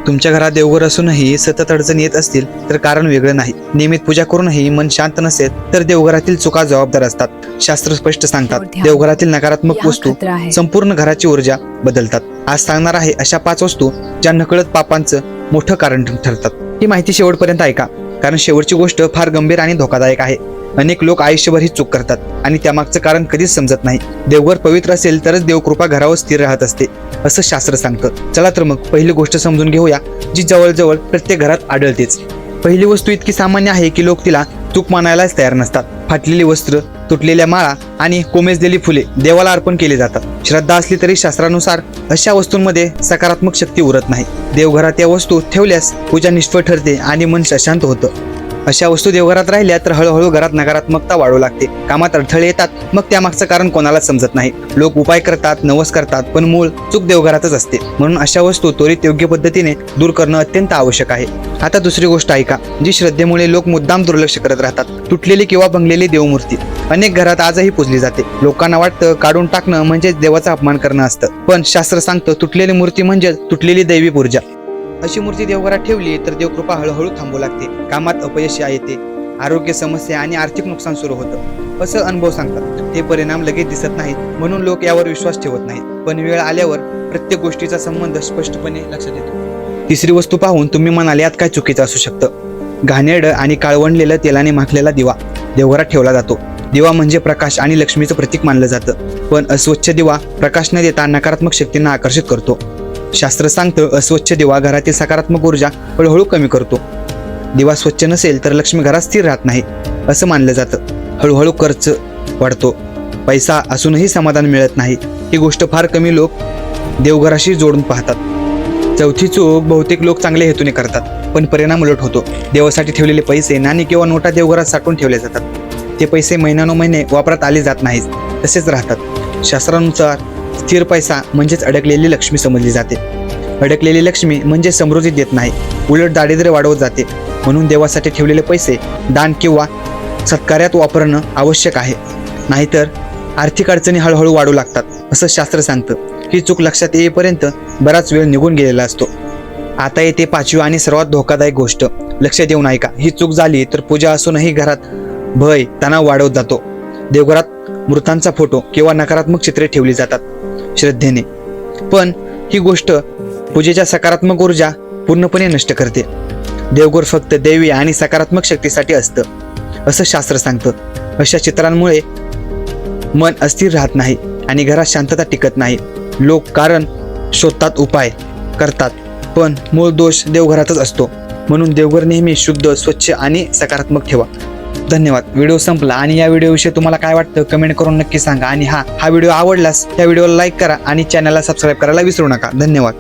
तुमच्या घरात देवघर असूनही सतत अडचणी येत असतील तर कारण वेगळं नाही. नियमित पूजा करूनही मन शांत नसेल तर देवघरातील चुका जबाबदार असतात. शास्त्र स्पष्ट सांगतात, देवघरातील नकारात्मक वस्तू संपूर्ण घराची ऊर्जा बदलतात. आज सांगणार आहे अशा 5 वस्तू ज्या नकळत पापांचं मोठं कारण ठरतात. ही माहिती शेवटपर्यंत ऐका, कारण शेवटची गोष्ट फार गंभीर आणि धोकादायक आहे. अनेक लोक आयुष्यभर ही चूक करतात आणि त्यामागचं कारण कधीच समजत नाही. देवघर पवित्र असेल तरच देवकृपा घरावर स्थिर राहत असते असं शास्त्र सांगतं. चला तर मग पहिली गोष्ट समजून घेऊया, जी जवळजवळ प्रत्येक घरात आढळतेच. पहिली वस्तू इतकी सामान्य आहे की लोक तिला चूक मानायलाच तयार नसतात. फाटलेली वस्त्र, तुटलेल्या माळा आणि कोमेजलेली फुले देवाला अर्पण केली जातात. श्रद्धा असली तरी शास्त्रानुसार अशा वस्तूंमध्ये सकारात्मक शक्ती उरत नाही. देवघरात या वस्तू ठेवल्यास पूजा निष्फळ ठरते आणि मन अशांत होतं. अशा वस्तू देवघरात राहिल्या तर हळूहळू घरात नकारात्मकता वाढू लागते. कामात अडथळे येतात, मग त्यामागचं कारण कोणालाच समजत नाही. लोक उपाय करतात, नवस करतात, पण मूळ चूक देवघरातच असते. म्हणून अशा वस्तू त्वरित योग्य पद्धतीने दूर करणं अत्यंत आवश्यक आहे. आता दुसरी गोष्ट ऐका, जी श्रद्धेमुळे लोक मुद्दाम दुर्लक्ष करत राहतात. तुटलेली किंवा भंगलेली देवमूर्ती अनेक घरात आजही पूजली जाते. लोकांना वाटतं काढून टाकणं म्हणजे देवाचा अपमान करणं असतं, पण शास्त्र सांगतं तुटलेली मूर्ती म्हणजे तुटलेली दैवी ऊर्जा. अशी मूर्ती देवघरात ठेवली तर देवकृपा हळूहळू थांबू लागते. कामात अपयश येते, आरोग्य समस्या आणि आर्थिक नुकसान सुरू होतं असं अनुभव सांगतात. ते परिणाम लगेच दिसत नाहीत, म्हणून लोक यावर विश्वास ठेवत नाहीत. पण वेळ आल्यावर प्रत्येक गोष्टीचा संबंध स्पष्टपणे लक्षात येतो. तिसरी वस्तू पाहून तुम्ही म्हणाल यात काय चुकीचं असू शकतं. घाणेरडं आणि काळवंडलेलं तेलाने माखलेला दिवा देवघरात ठेवला जातो. दिवा म्हणजे प्रकाश आणि लक्ष्मीचं प्रतीक मानलं जातं, पण अस्वच्छ दिवा प्रकाश न देता नकारात्मक शक्तींना आकर्षित करतो. शास्त्र सांगतं अस्वच्छ दिवा घरातील सकारात्मक ऊर्जा हळूहळू कमी करतो. दिवा स्वच्छ नसेल तर लक्ष्मी घरात स्थिर राहत नाही असं मानलं जातं. हळूहळू खर्च वाढतो, पैसा असूनही समाधान मिळत नाही. ही गोष्ट फार कमी लोक देवघराशी जोडून पाहतात. चौथी चूक बहुतेक लोक चांगल्या हेतूने करतात, पण परिणाम उलट होतो. देवासाठी ठेवलेले पैसे, नाणी किंवा नोटा देवघरात साठवून ठेवले जातात. ते पैसे महिन्यानुमहिने वापरात आले जात नाहीत, तसेच राहतात. शास्त्रानुसार स्थिर पैसा म्हणजेच अडकलेली लक्ष्मी समजली जाते. अडकलेली लक्ष्मी म्हणजे समृद्धी देत नाही, उलट दारिद्र्य वाढवत जाते. म्हणून देवासाठी ठेवलेले पैसे दान किंवा सत्कार्यात वापरणं आवश्यक आहे, नाहीतर आर्थिक अडचणी हळूहळू वाढू लागतात असं शास्त्र सांगतं. ही चूक लक्षात येईपर्यंत बराच वेळ निघून गेलेला असतो. आता येते 5वी आणि सर्वात धोकादायक गोष्ट. लक्ष देऊन ऐका. ही चूक झाली तर पूजा असूनही घरात भय, तणाव वाढवत जातो. देवघरात मृतांचा फोटो किंवा नकारात्मक चित्रे ठेवली जातात श्रद्धेने, पण ही गोष्ट पूजेच्या सकारात्मक ऊर्जा पूर्णपणे नष्ट करते. देवघर फक्त दैवी आणि सकारात्मक शक्तीसाठी असतं असं शास्त्र सांगतं. अशा चित्रांमुळे मन अस्थिर राहत नाही आणि घरात शांतता टिकत नाही. लोक कारण शोधतात, उपाय करतात, पण मूळ दोष देवघरातच असतो. म्हणून देवघर नेहमी शुद्ध, स्वच्छ आणि सकारात्मक ठेवा. धन्यवाद. व्हिडिओ संपला आणि या व्हिडिओविषयी तुम्हाला काय वाटतं कमेंट करून नक्की सांगा. आणि हा व्हिडिओ आवडल्यास त्या व्हिडिओला लाईक करा आणि चॅनलला सबस्क्राईब करायला विसरू नका. धन्यवाद.